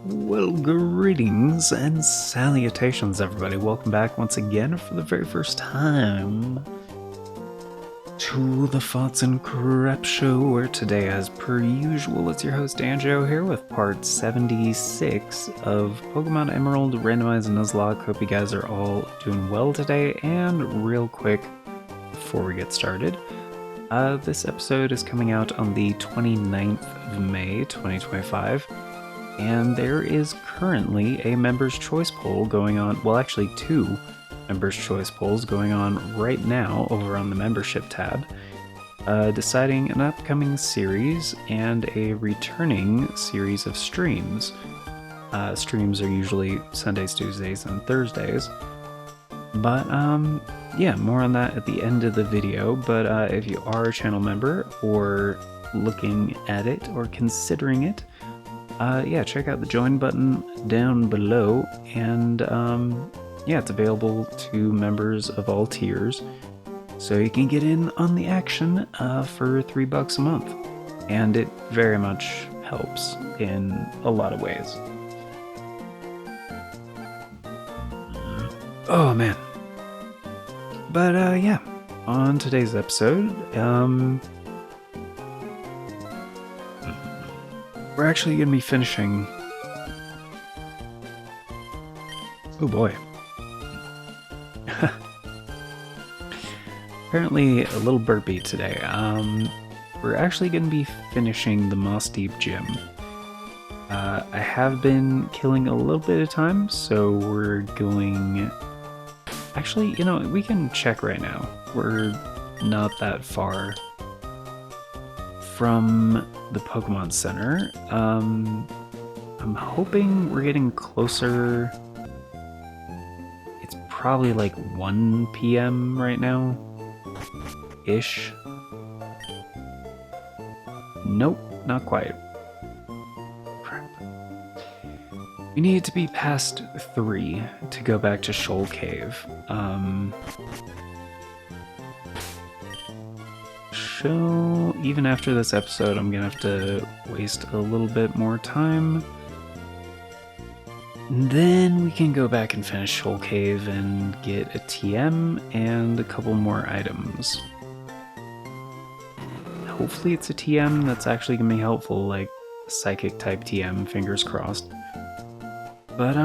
Well, greetings and salutations, everybody. Welcome back once again for the very first time to the Thoughts and Crap Show, where today, as per usual, it's your host Anjo here with part 76 of Pokemon Emerald Randomized Nuzlocke. Hope you guys are all doing well today, and real quick, before we get started, this episode is coming out on the 29th of May, 2025. And there is currently a Members' Choice poll going on, well actually two Members' Choice polls going on right now over on the Membership tab, deciding an upcoming series and a returning series of streams. Streams are usually Sundays, Tuesdays, and Thursdays. But yeah, more on that at the end of the video, but if you are a channel member or looking at it or considering it, yeah, check out the join button down below, and yeah, it's available to members of all tiers, so you can get in on the action for $3 a month, and it very much helps in a lot of ways. Oh man. But yeah, on today's episode, we're actually going to be finishing... Oh boy. Apparently a little burpy today. We're actually going to be finishing the Moss Deep Gym. I have been killing a little bit of time, so we're going... Actually, you know, we can check right now. We're not that far from the Pokemon Center. I'm hoping we're getting closer. It's probably like 1 p.m. right now ish. Nope, not quite. Crap. We need to be past 3 to go back to Shoal Cave. So even after this episode, I'm gonna have to waste a little bit more time. And then we can go back and finish Shoal Cave and get a TM and a couple more items. Hopefully it's a TM that's actually gonna be helpful, like a psychic type TM, fingers crossed. But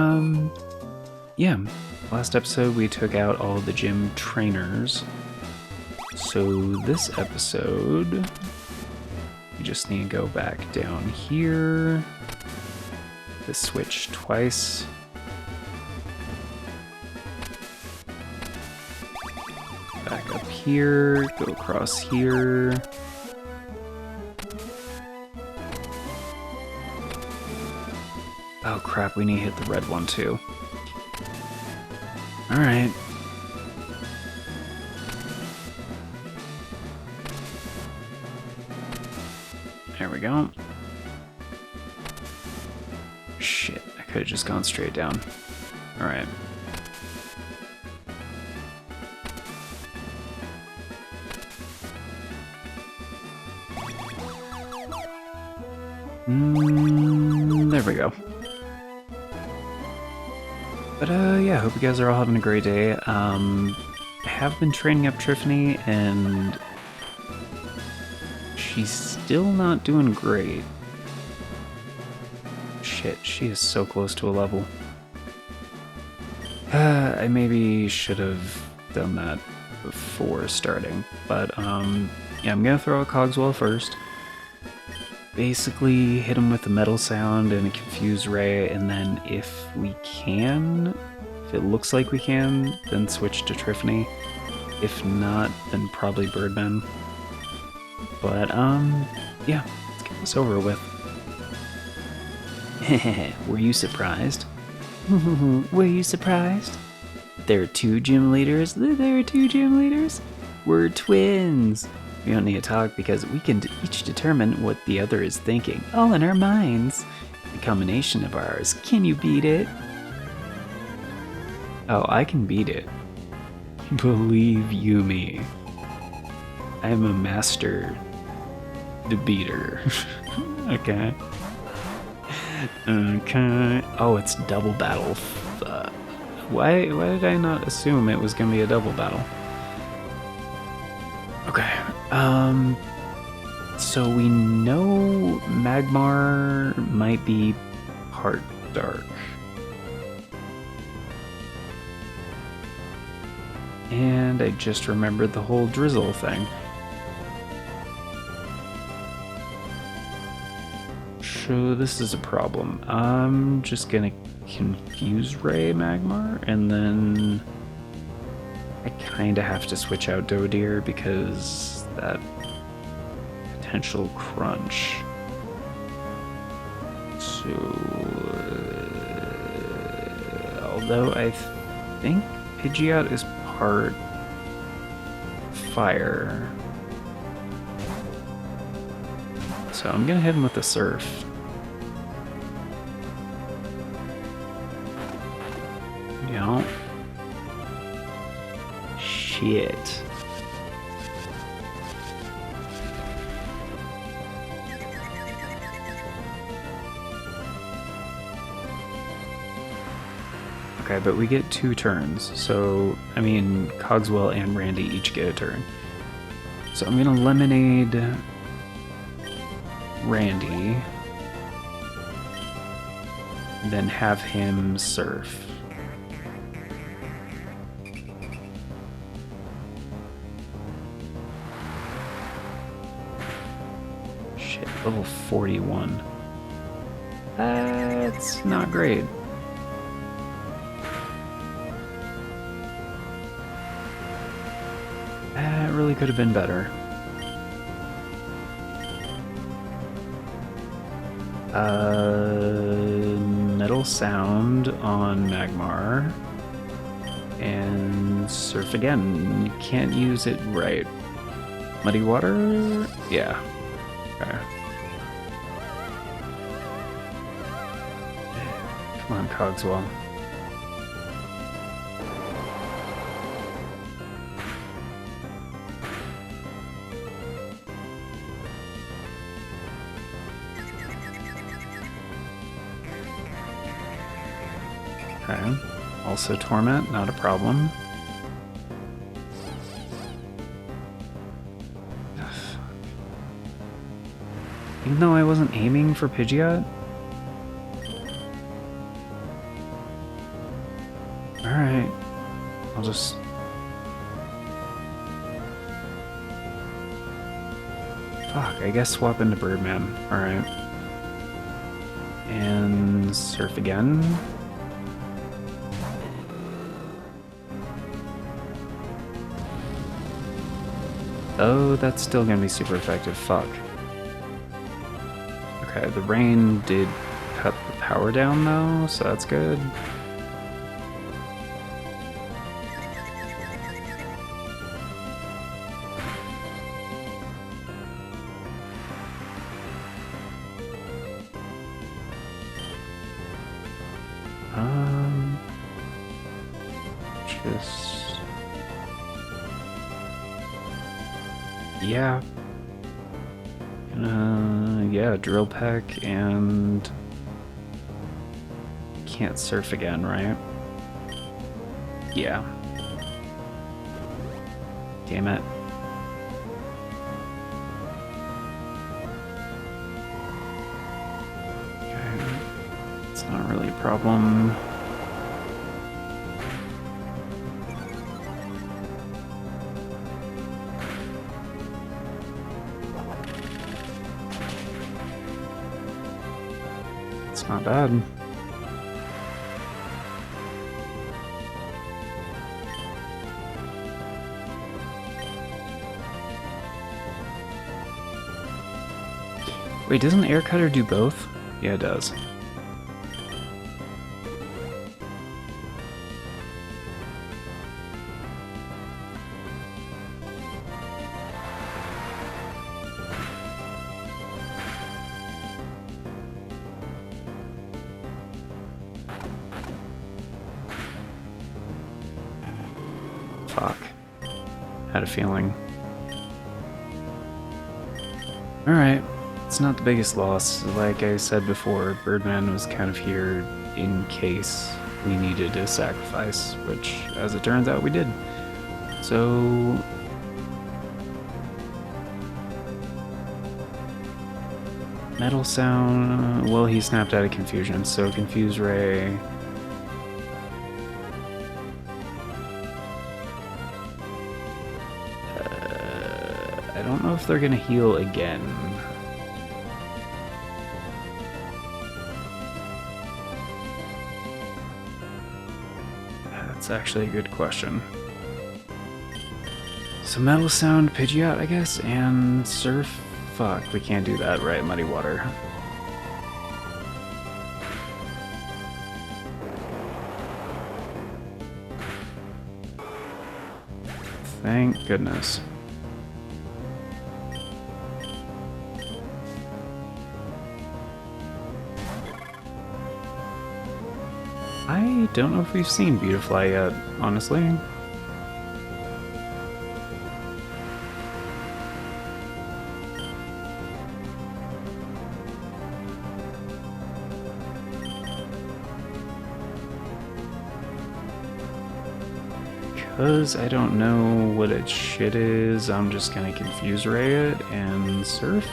yeah, last episode we took out all the gym trainers. So this episode, you just need to go back down here, to switch twice. Back up here, go across here. Oh crap, we need to hit the red one too. Alright. There we go. Shit, I could have just gone straight down. Alright. There we go. But yeah, hope you guys are all having a great day. I have been training up Tiffany, and she's still not doing great. Shit, she is so close to a level. I maybe should have done that before starting, but yeah, I'm gonna throw out Cogswell first. Basically hit him with the metal sound and a confused ray, and then if we can, if it looks like we can, then switch to Tiffany. If not, then probably Birdman. But yeah, let's get this over with. Were you surprised? Were you surprised? There are 2 gym leaders? There are 2 gym leaders? We're twins! We don't need to talk because we can each determine what the other is thinking, all in our minds. The combination of ours, can you beat it? Oh, I can beat it. Believe you me. I am a master debater. Okay. Okay. Oh, it's double battle. Why did I not assume it was gonna be a double battle? Okay. So we know Magmar might be part dark. And I just remembered the whole drizzle thing. So this is a problem. I'm just gonna confuse Ray Magmar, and then I kinda have to switch out Dodeer because that potential crunch. So, although I think Pidgeot is part fire, so I'm gonna hit him with a Surf. Yeah. Shit. Okay, but we get 2 turns, so, I mean, Cogswell and Randy each get a turn. So I'm gonna Lemonade Randy, then have him Surf. Shit, level 41. That's not great. That really could have been better. Metal Sound on Magmar. And Surf again. You can't use it right. Muddy Water? Yeah. Okay. Come on, Cogswell. Okay. Also Torment, not a problem. Even though I wasn't aiming for Pidgeot? Alright. I'll just... Fuck, I guess swap into Birdman. Alright. And Surf again. Oh, that's still gonna be super effective. Fuck. Okay, the rain did cut the power down though, so that's good. Just... yeah. Yeah, Drill Peck and... can't Surf again, right? Yeah. Damn it. Okay. It's not really a problem. It's not bad. Wait, doesn't Air Cutter do both? Yeah, it does. Fuck. Had a feeling. Alright. It's not the biggest loss. Like I said before, Birdman was kind of here in case we needed a sacrifice, which, as it turns out, we did. So... Metal Sound... Well, he snapped out of Confusion, so Confuse Ray... I don't know if they're gonna heal again. That's actually a good question. So Metal Sound, Pidgeot, I guess, and Surf? Fuck, we can't do that, right? Muddy Water. Thank goodness. I don't know if we've seen Beautifly yet, honestly. Because I don't know what its shit is, I'm just gonna Confuse Ray it and Surf.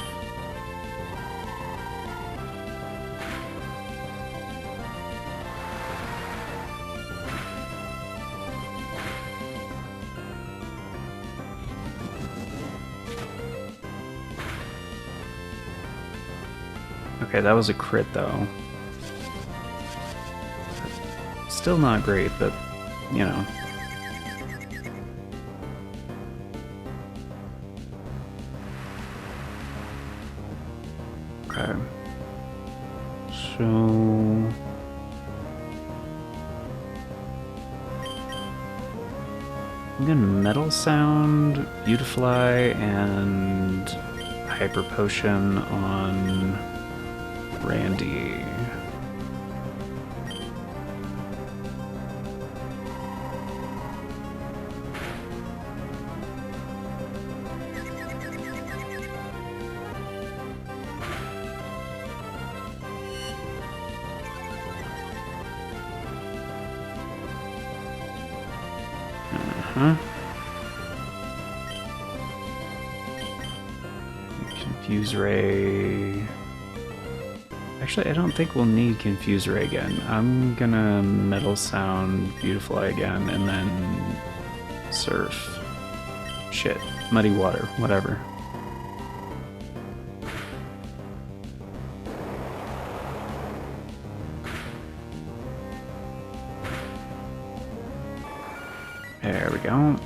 Okay, that was a crit though. Still not great, but, you know. Okay. So... I'm gonna Metal Sound, Beautifly, and Hyper Potion on Randy. Confuse Ray. Actually, I don't think we'll need Confuse Ray again. I'm gonna Metal Sound, Beautifly again, and then Surf. Shit. Muddy Water. Whatever. There we go.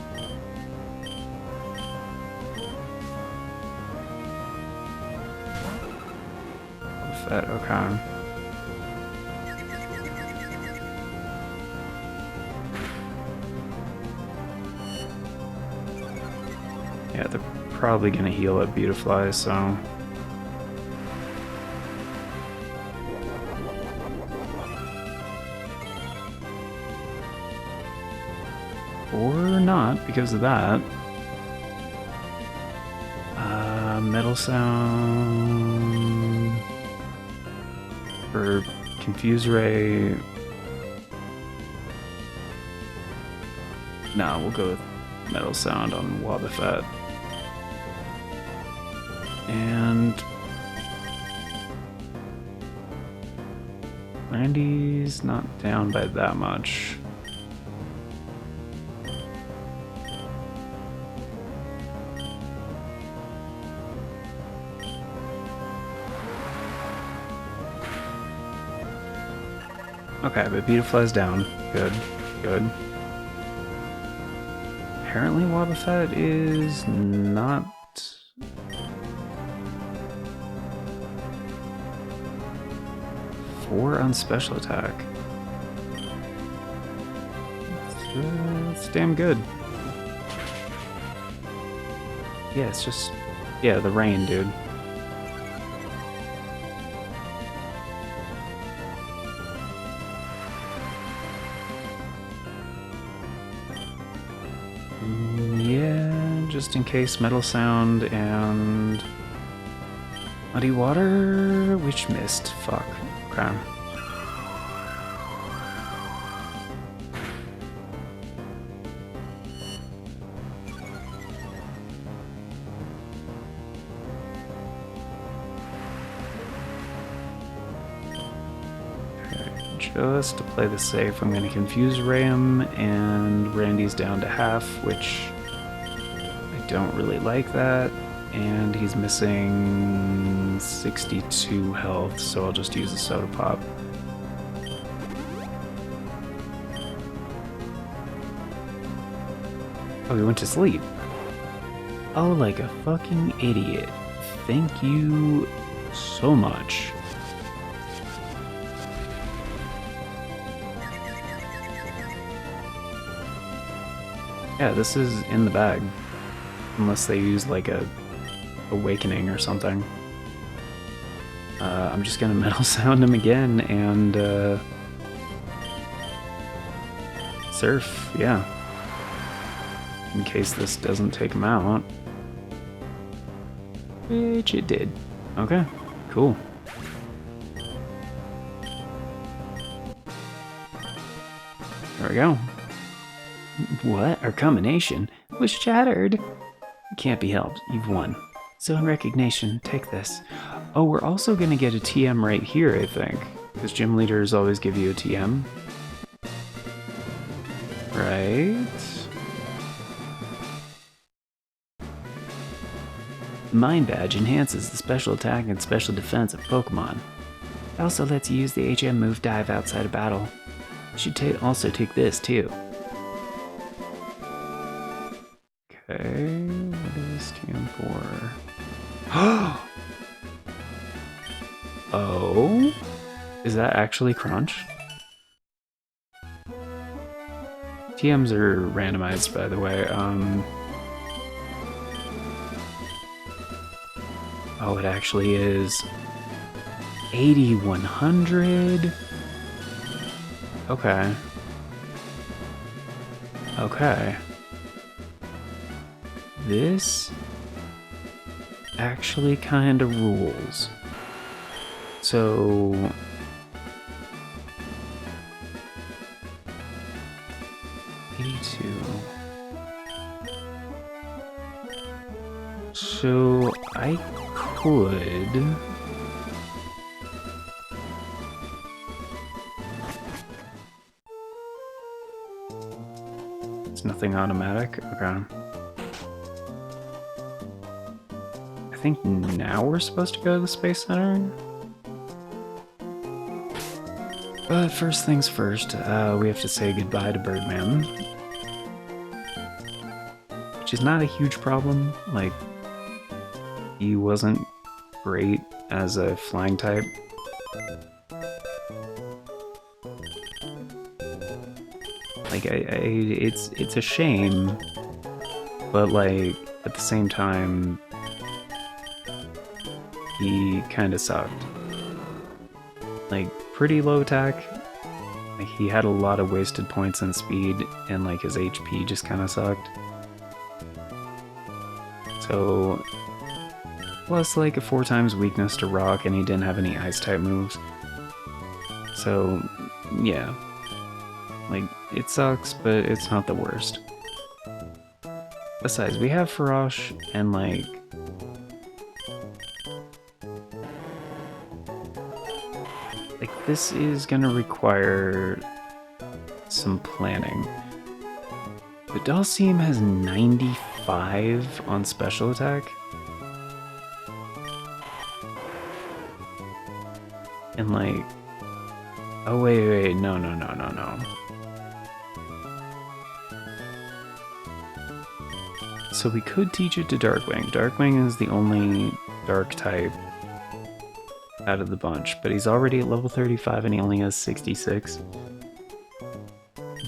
Okay. Yeah, they're probably gonna heal at Beautifly, so... Or not, because of that. Metal Sound... For Confuse Ray... Nah, we'll go with Metal Sound on Wobbuffet. And... Randy's not down by that much. Okay, but Beautifly's down. Good, good. Apparently Wobbuffet is not... 4 on special attack. It's damn good. Yeah, it's just... Yeah, the rain, dude. Yeah, just in case Metal Sound and Muddy water, which missed. Fuck. Okay. Just to play this safe, I'm going to confuse Ram, and Randy's down to half, which I don't really like that. And he's missing 62 health, so I'll just use a soda pop. Oh, he went to sleep. Oh, like a fucking idiot. Thank you so much. Yeah, this is in the bag. Unless they use like a awakening or something. I'm just gonna metal sound him again and surf, yeah. In case this doesn't take him out. Which it did. Okay, cool. There we go. What? Our combination was shattered. Can't be helped. You've won. So in recognition, take this. Oh, we're also gonna get a TM right here, I think. Because gym leaders always give you a TM. Right? Mind Badge enhances the special attack and special defense of Pokémon. It also lets you use the HM move Dive outside of battle. You should also take this, too. Okay, what does TM for? Oh? Is that actually Crunch? TMs are randomized, by the way. Oh, it actually is 8100. Okay. Okay. This actually kind of rules. So so I could it's nothing automatic. Okay. I think now we're supposed to go to the Space Center. But first things first, we have to say goodbye to Birdman. Which is not a huge problem. Like, he wasn't great as a flying type. Like, it's a shame, but like, at the same time, he kind of sucked. Like, pretty low attack. Like, he had a lot of wasted points in speed, and like his HP just kind of sucked. So, plus like a 4 times weakness to rock, and he didn't have any ice type moves. So, yeah. Like, it sucks, but it's not the worst. Besides, we have Farosh, and like, this is gonna require some planning. But Dhalsim has 95 on special attack. And like, oh wait, no. So we could teach it to Darkwing. Darkwing is the only dark type out of the bunch, but he's already at level 35 and he only has 66.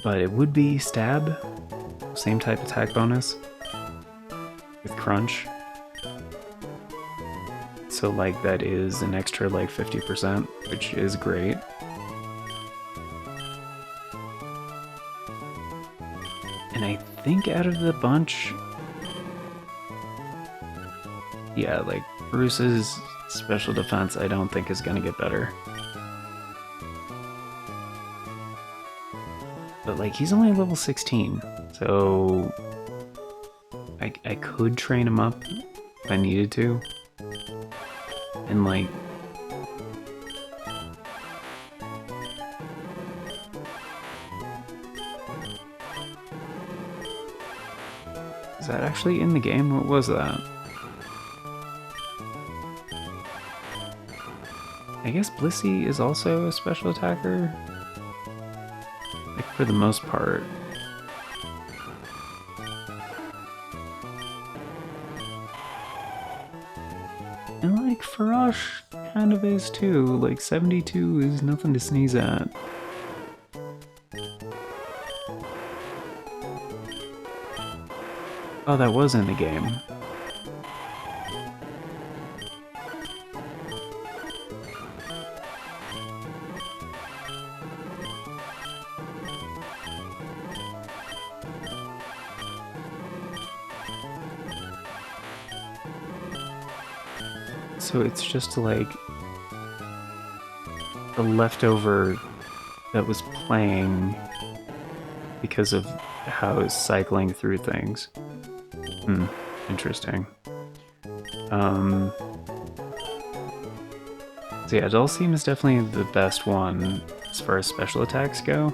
But it would be Stab, same type attack bonus, with Crunch. So like that is an extra like 50%, which is great. And I think out of the bunch, yeah, like Bruce's Special defense I don't think is gonna get better. But like, he's only level 16, so I could train him up if I needed to. And like, is that actually in the game? What was that? I guess Bluesky is also a special attacker? Like, for the most part. And like, Farosh kind of is too. Like, 72 is nothing to sneeze at. Oh, that was in the game. So it's just like the leftover that was playing because of how it's cycling through things. Interesting. So yeah, Dulcim is definitely the best one as far as special attacks go.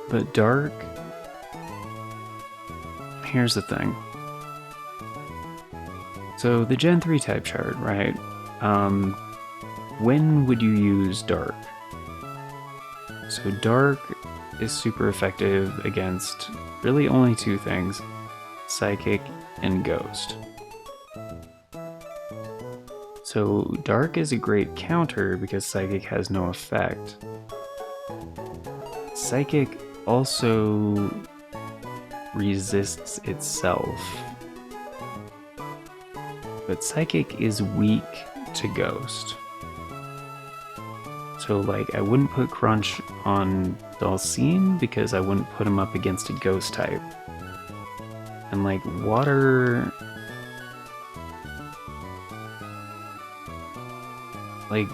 But Dark... Here's the thing. So the Gen 3 type chart, right? When would you use Dark? So Dark is super effective against really only two things, Psychic and Ghost. So Dark is a great counter because Psychic has no effect. Psychic also resists itself. But Psychic is weak to Ghost. So like, I wouldn't put Crunch on Dulcim because I wouldn't put him up against a Ghost type. And like, Water... Like,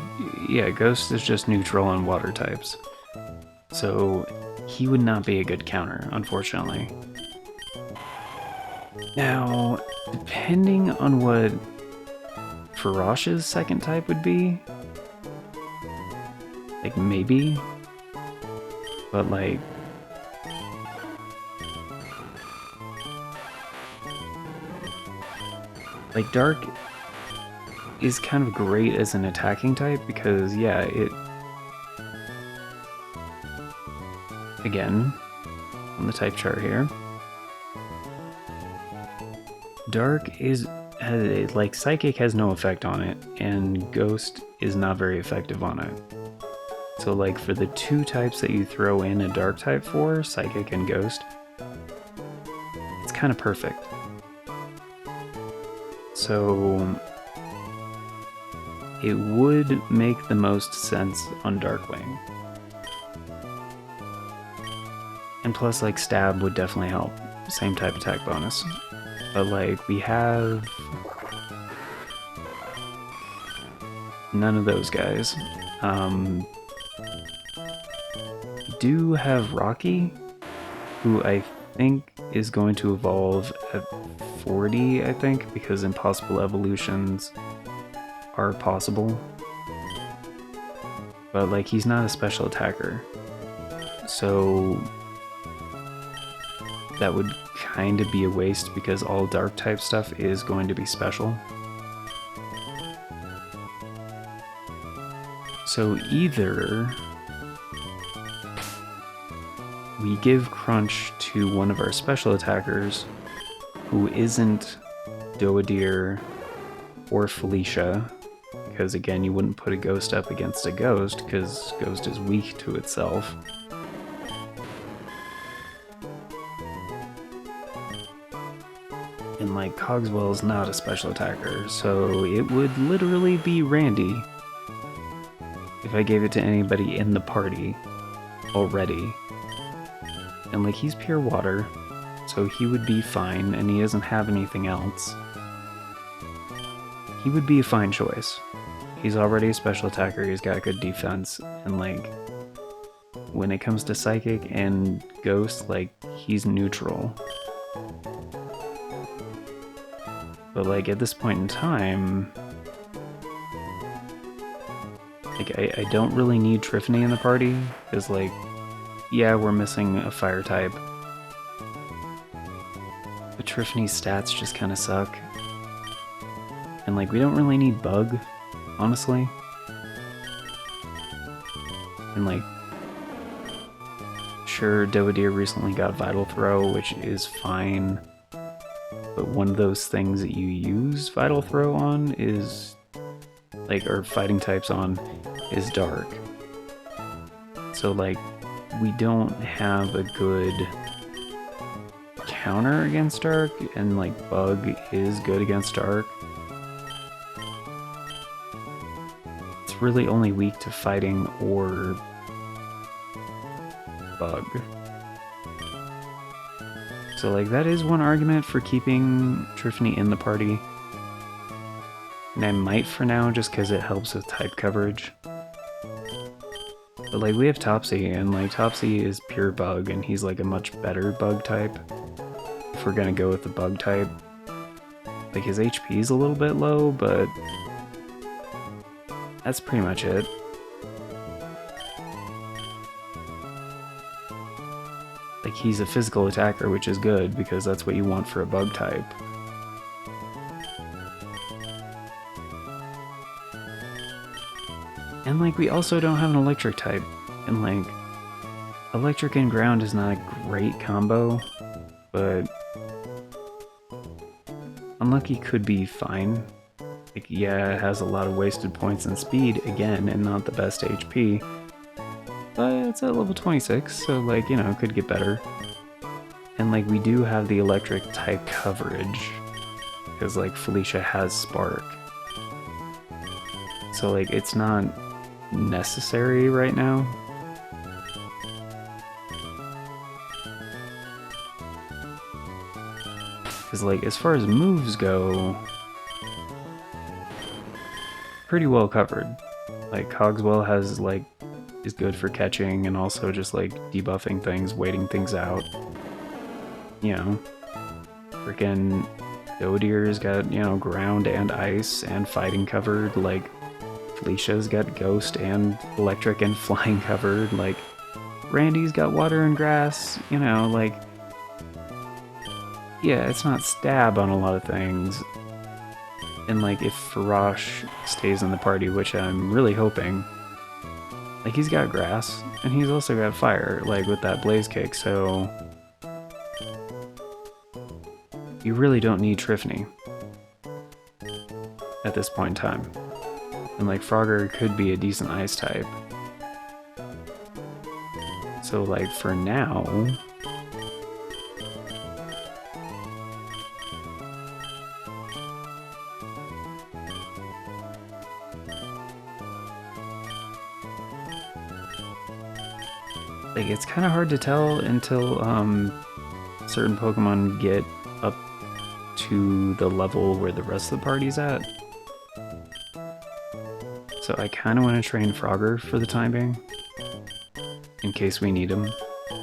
yeah, Ghost is just neutral on Water types. So he would not be a good counter, unfortunately. Now, depending on what Farosh's second type would be, like, maybe, but like, Dark is kind of great as an attacking type because, yeah, it, again, on the type chart here, Dark is, like, Psychic has no effect on it, and Ghost is not very effective on it. So, like, for the two types that you throw in a Dark type for, Psychic and Ghost, it's kind of perfect. So, it would make the most sense on Darkwing. And plus, like, Stab would definitely help. Same type attack bonus. But, like, we have none of those guys. We do have Rocky, who I think is going to evolve at 40, I think, because impossible evolutions are possible. But, like, he's not a special attacker. So that would kind of be a waste because all Dark type stuff is going to be special. So either we give Crunch to one of our special attackers who isn't Doadir or Felicia, because again, you wouldn't put a Ghost up against a Ghost because Ghost is weak to itself. And like, Cogswell's not a special attacker, so it would literally be Randy if I gave it to anybody in the party already. And like, he's pure water, so he would be fine, and he doesn't have anything else. he would be a fine choice. He's already a special attacker, he's got good defense, and like, when it comes to Psychic and Ghost, like, he's neutral. But like, at this point in time, like, I don't really need Triffany in the party, because like, yeah, we're missing a fire type. But Triffany's stats just kind of suck. And like, we don't really need Bug, honestly. And like, sure, Dovadir recently got Vital Throw, which is fine. But one of those things that you use Vital Throw on is, like, or fighting types on, is Dark. So like, we don't have a good counter against Dark, and like, Bug is good against Dark. It's really only weak to fighting or Bug. So like, that is one argument for keeping Triffany in the party. And I might for now, just because it helps with type coverage. But like, we have Topsy, and like, Topsy is pure Bug, and he's like a much better Bug type. If we're gonna go with the Bug type. Like, his HP is a little bit low, but that's pretty much it. Like, he's a physical attacker, which is good, because that's what you want for a Bug type. And like, we also don't have an electric type, and like, electric and ground is not a great combo, but Unlucky could be fine. Like, yeah, it has a lot of wasted points and speed, again, and not the best HP. But it's at level 26, so like, you know, it could get better. And like, we do have the electric type coverage, because like, Felicia has Spark. So like, it's not necessary right now. Because like, as far as moves go, pretty well covered. Like, Cogswell has like, is good for catching and also just like debuffing things, waiting things out. You know, freaking Dodir's got, you know, ground and ice and fighting covered. Like, Felicia's got ghost and electric and flying covered. Like, Randy's got water and grass, you know, like, yeah, it's not stab on a lot of things. And like, if Farosh stays in the party, which I'm really hoping, like, he's got grass, and he's also got fire, like, with that blaze kick, so you really don't need Triffany at this point in time. And like, Frogger could be a decent ice type. So like, for now, like, it's kind of hard to tell until certain Pokemon get up to the level where the rest of the party's at. So I kind of want to train Frogger for the time being, in case we need him.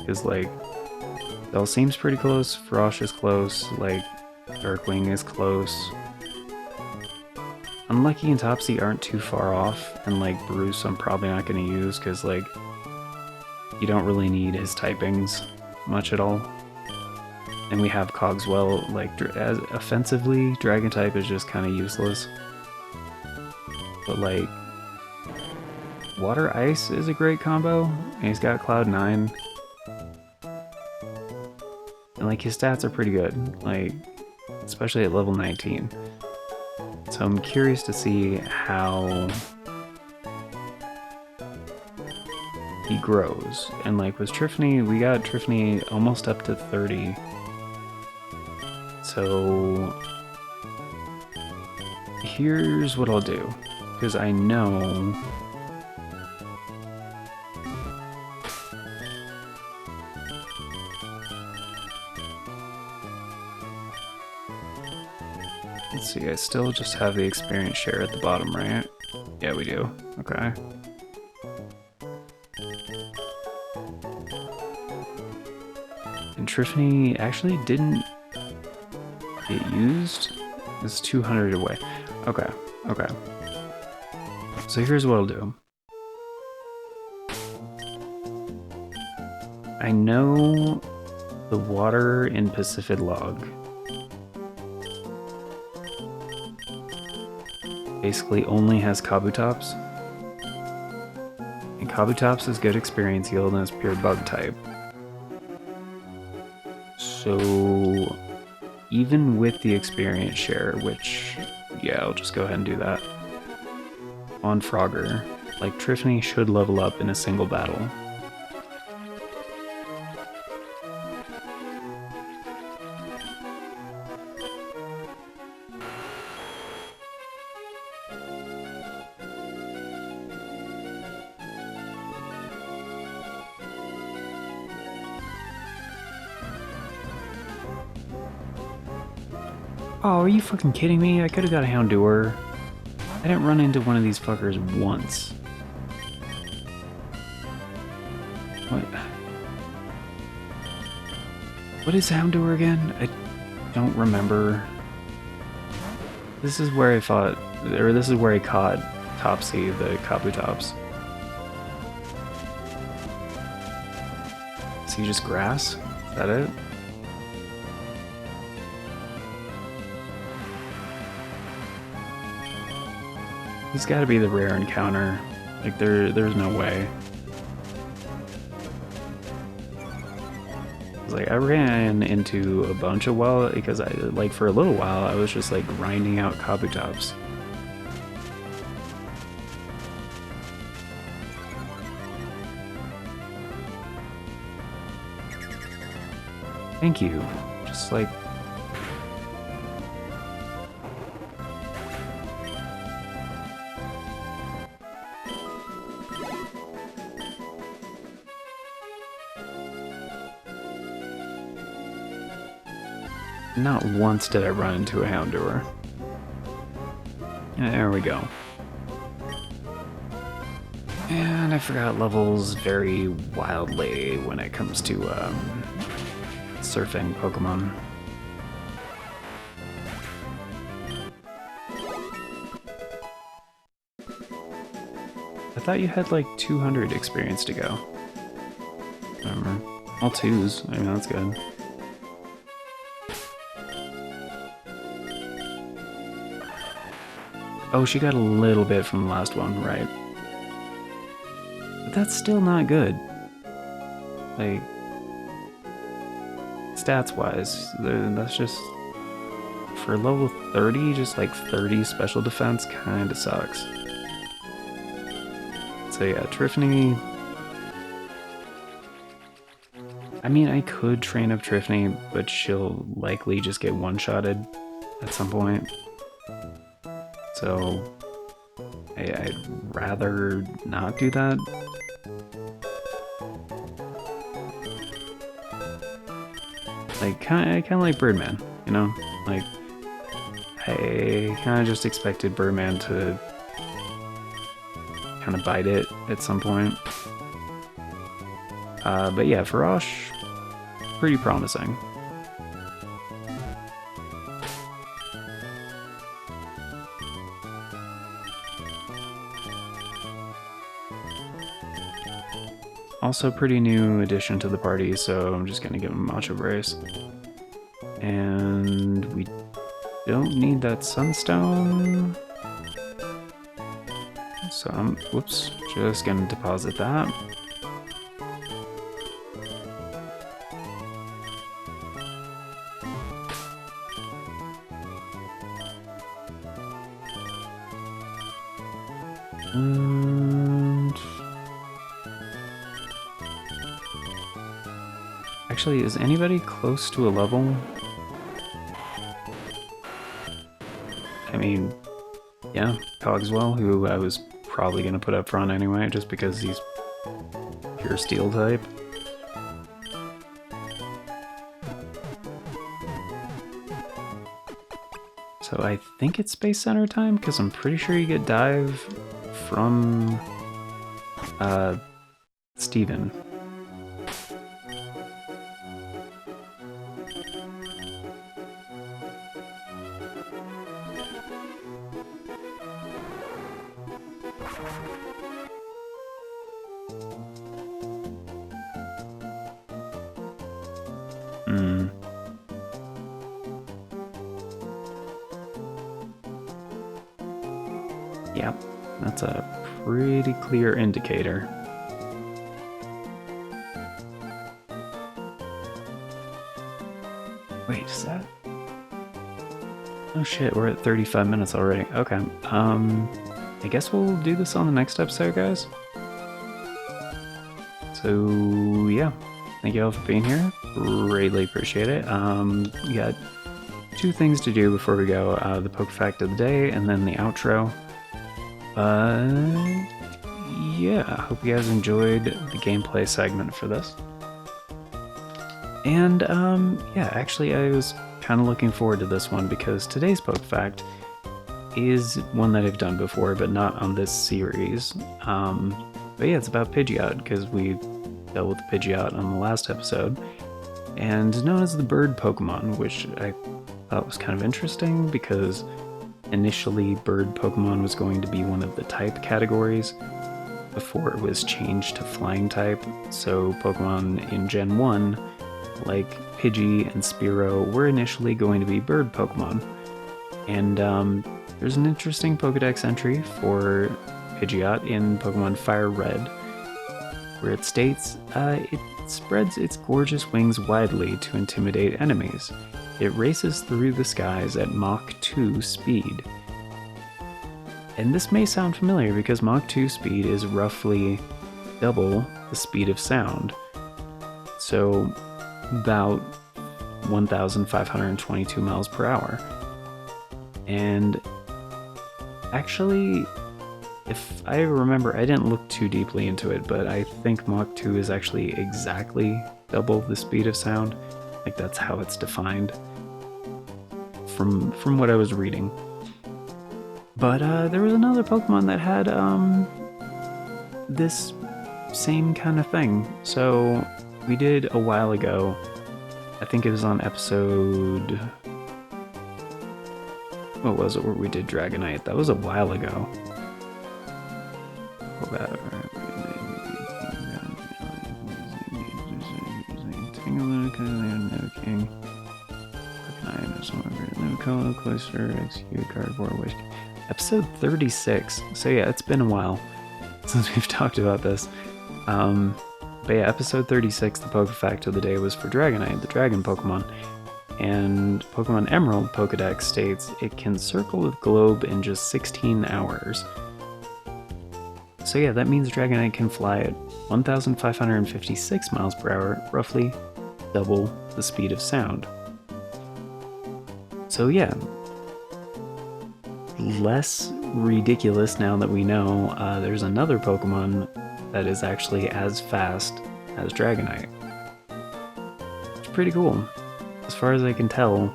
Because like, Bell seems pretty close, Frosh is close, like, Darkwing is close. Unlucky and Topsy aren't too far off, and like, Bruce I'm probably not going to use, because like, you don't really need his typings much at all. And we have Cogswell, like, as offensively, Dragon type is just kind of useless. But like, Water Ice is a great combo, and he's got Cloud 9. And like, his stats are pretty good, like, especially at level 19. So I'm curious to see how he grows. And like, with Triffany, we got Triffany almost up to 30. So here's what I'll do, because I know Let's see, I still just have the experience share at the bottom, right? Yeah, we do. Okay. And Triffany actually didn't get used. It's 200 away. Okay, okay. So here's what I'll do. I know the water in Pacific Log basically only has Kabutops. And Kabutops is good experience yield and it's pure bug type. So even with the experience share, which, yeah, I'll just go ahead and do that. On Frogger, like Triffany should level up in a single battle. Oh, are you fucking kidding me? I could have got a Houndour. I didn't run into one of these fuckers once. What? What is Houndour again? I don't remember. This is where I fought, or this is where I caught Topsy, the Kabutops. Is he just grass? Is that it? He's got to be the rare encounter. Like there's no way. Like I ran into a bunch of because I like for a little while I was just like grinding out Kabutops. Thank you. Just like not once did I run into a Houndour. There we go. And I forgot levels very wildly when it comes to surfing Pokemon. I thought you had like 200 experience to go. Remember? All twos. I mean, that's good. Oh, she got a little bit from the last one, right? But that's still not good. Like, stats-wise, that's just... For level 30, just like 30 special defense kinda sucks. So yeah, Triffany... I mean, I could train up Triffany, but she'll likely just get one-shotted at some point. So, I'd rather not do that. Like, kind of like Birdman, you know? Like, I kind of just expected Birdman to kind of bite it at some point. But yeah, Farosh, pretty promising. Also pretty new addition to the party, so I'm just gonna give him Macho Brace. And we don't need that Sunstone. So I'm, whoops, just gonna deposit that. And actually, is anybody close to a level? I mean, yeah, Cogswell, who I was probably gonna put up front anyway, just because he's pure steel type. So I think it's Space Center time, because I'm pretty sure you get dive from Steven. Yep, that's a pretty clear indicator. Wait, is that? Oh shit, we're at 35 minutes already. Okay, I guess we'll do this on the next episode, guys. So, yeah, thank you all for being here. Greatly appreciate it. We got 2 things to do before we go. The PokeFact of the day and then the outro. Yeah, I hope you guys enjoyed the gameplay segment for this. And, yeah, actually I was kind of looking forward to this one because today's PokeFact is one that I've done before, but not on this series. But yeah, it's about Pidgeot, because we dealt with Pidgeot on the last episode, and known as the bird Pokemon, which I thought was kind of interesting because initially bird Pokemon was going to be one of the type categories before it was changed to flying type. So Pokemon in Gen 1, like Pidgey and Spearow, were initially going to be bird Pokemon. And there's an interesting Pokedex entry for Pidgeot in Pokemon Fire Red, where it states, it spreads its gorgeous wings widely to intimidate enemies. It races through the skies at Mach 2 speed. And this may sound familiar because Mach 2 speed is roughly double the speed of sound. So about 1,522 miles per hour. And actually, if I remember, I didn't look too deeply into it, but I think Mach 2 is actually exactly double the speed of sound. Like, that's how it's defined from what I was reading. But there was another Pokemon that had this same kind of thing. So we did a while ago, I think it was on episode... what was it where we did Dragonite? That was a while ago. Episode 36. So yeah, it's been a while since we've talked about this. But yeah, episode 36, the PokeFact of the day was for Dragonite, the dragon Pokemon. And Pokemon Emerald Pokedex states it can circle the globe in just 16 hours. So yeah, that means Dragonite can fly at 1,556 miles per hour, roughly double the speed of sound. So yeah, less ridiculous now that we know there's another Pokemon that is actually as fast as Dragonite. It's pretty cool. As far as I can tell,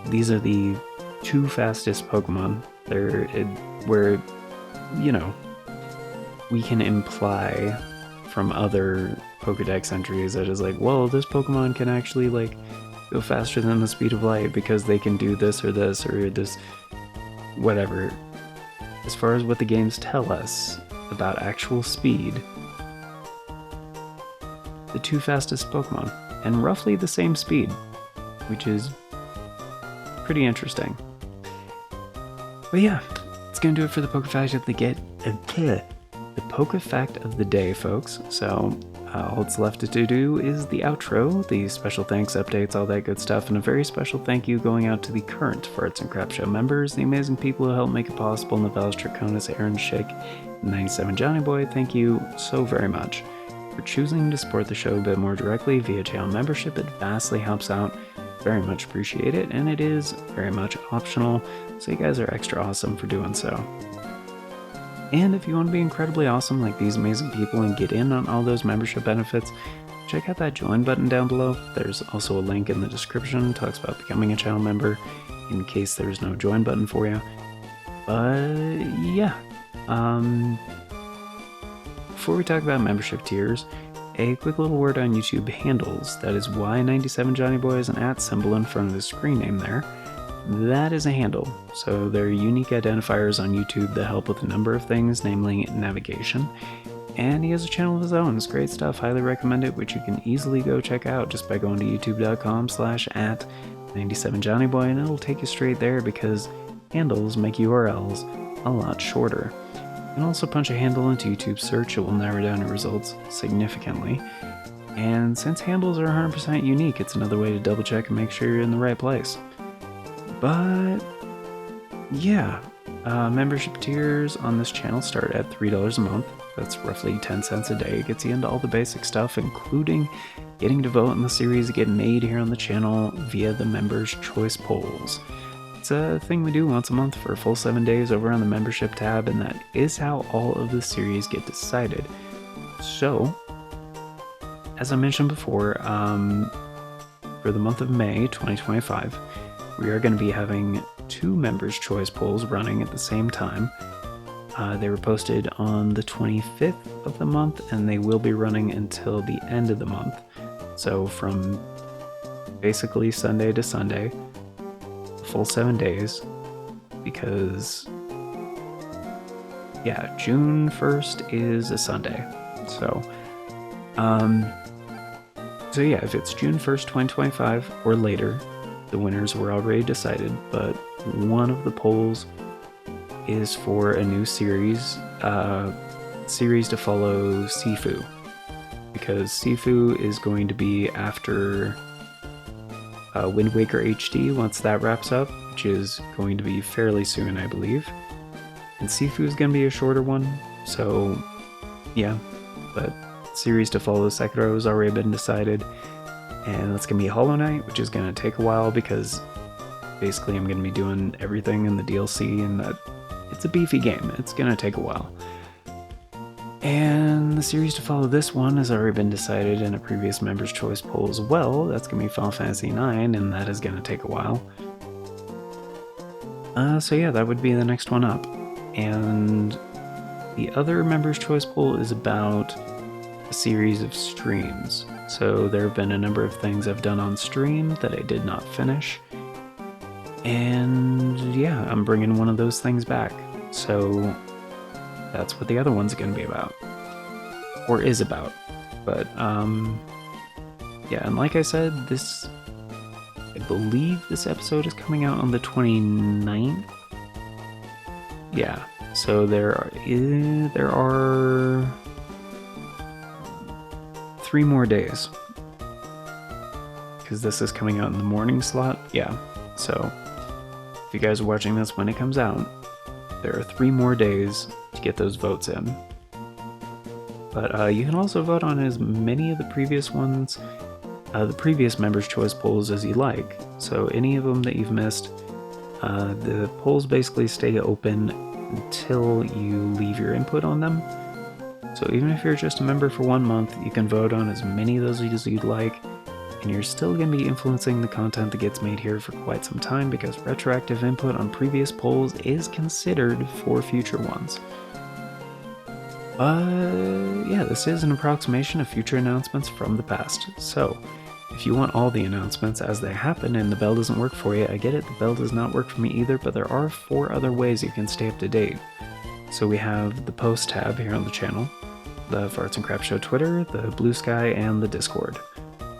these are the 2 fastest Pokemon. They're where, you know, we can imply from other Pokedex entries that is like, well, this Pokemon can actually like go faster than the speed of light because they can do this or this, whatever. As far as what the games tell us about actual speed, the 2 fastest Pokemon, and roughly the same speed, which is pretty interesting. But yeah, it's gonna do it for the PokeFact of the PokeFact of the day, folks. So all that's left to do is the outro, the special thanks, updates, all that good stuff, and a very special thank you going out to the current Farts and Crap Show members, the amazing people who helped make it possible: Novellis Draconis, Aaron Schick, 97 Johnny Boy. Thank you so very much for choosing to support the show a bit more directly via channel membership. It vastly helps out. Very much appreciate it, and it is very much optional, so you guys are extra awesome for doing so. And if you want to be incredibly awesome like these amazing people and get in on all those membership benefits, check out that join button down below. There's also a link in the description that talks about becoming a channel member. in case there's no join button for you. But yeah, before we talk about membership tiers, a quick little word on YouTube handles. That is Y97JohnnyBoy is an @ symbol in front of the screen name there. That is a handle, so they're unique identifiers on YouTube that help with a number of things, namely navigation. And he has a channel of his own. It's great stuff. Highly recommend it, which you can easily go check out just by going to youtube.com/@97JohnnyBoy, and it'll take you straight there because handles make URLs a lot shorter. You can also punch a handle into YouTube search. It will narrow down your results significantly. And since handles are 100% unique, it's another way to double check and make sure you're in the right place. But yeah, membership tiers on this channel start at $3 a month. That's roughly 10 cents a day. It gets you into all the basic stuff, including getting to vote in the series that get made here on the channel via the Members' Choice Polls. It's a thing we do once a month for a full 7 days over on the membership tab, and that is how all of the series get decided. So, as I mentioned before, for the month of May 2025, we are going to be having 2 Members' Choice Polls running at the same time. They were posted on the 25th of the month, and they will be running until the end of the month. So from basically Sunday to Sunday, a full 7 days, because yeah, June 1st is a Sunday. So yeah, if it's June 1st, 2025 or later, the winners were already decided, but one of the polls is for a new series to follow Sifu, because Sifu is going to be after Wind Waker HD once that wraps up, which is going to be fairly soon, I believe. And Sifu is going to be a shorter one, so yeah, but series to follow Sekiro has already been decided, and that's going to be Hollow Knight, which is going to take a while because basically I'm going to be doing everything in the DLC, and that it's a beefy game. It's going to take a while. And the series to follow this one has already been decided in a previous Members' Choice poll as well. That's going to be Final Fantasy IX, and that is going to take a while. So yeah, that would be the next one up. And the other Members' Choice poll is about a series of streams. So there have been a number of things I've done on stream that I did not finish. And yeah, I'm bringing one of those things back. So that's what the other one's going to be about. Or is about. But, yeah, and like I said, I believe this episode is coming out on the 29th? Yeah, so there are 3 more days. Because this is coming out in the morning slot. Yeah, so if you guys are watching this when it comes out, there are 3 more days to get those votes in. But you can also vote on as many of the previous ones, the previous Members' Choice polls as you like. So any of them that you've missed, the polls basically stay open until you leave your input on them. So even if you're just a member for 1 month, you can vote on as many of those as you'd like, and you're still going to be influencing the content that gets made here for quite some time, because retroactive input on previous polls is considered for future ones. Yeah, this is an approximation of future announcements from the past. So, if you want all the announcements as they happen and the bell doesn't work for you, I get it, the bell does not work for me either, but there are 4 other ways you can stay up to date. So we have the post tab here on the channel, the Farts and Crap Show Twitter, the Bluesky, and the Discord.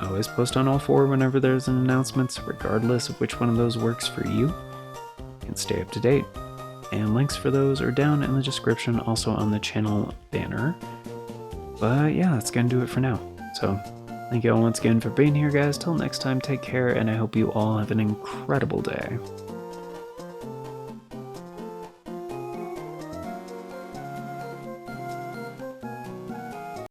I always post on all 4 whenever there's an announcement, so regardless of which one of those works for you, you can stay up to date. And links for those are down in the description, also on the channel banner. But yeah, that's gonna do it for now. So, thank you all once again for being here, guys. Till next time, take care, and I hope you all have an incredible day.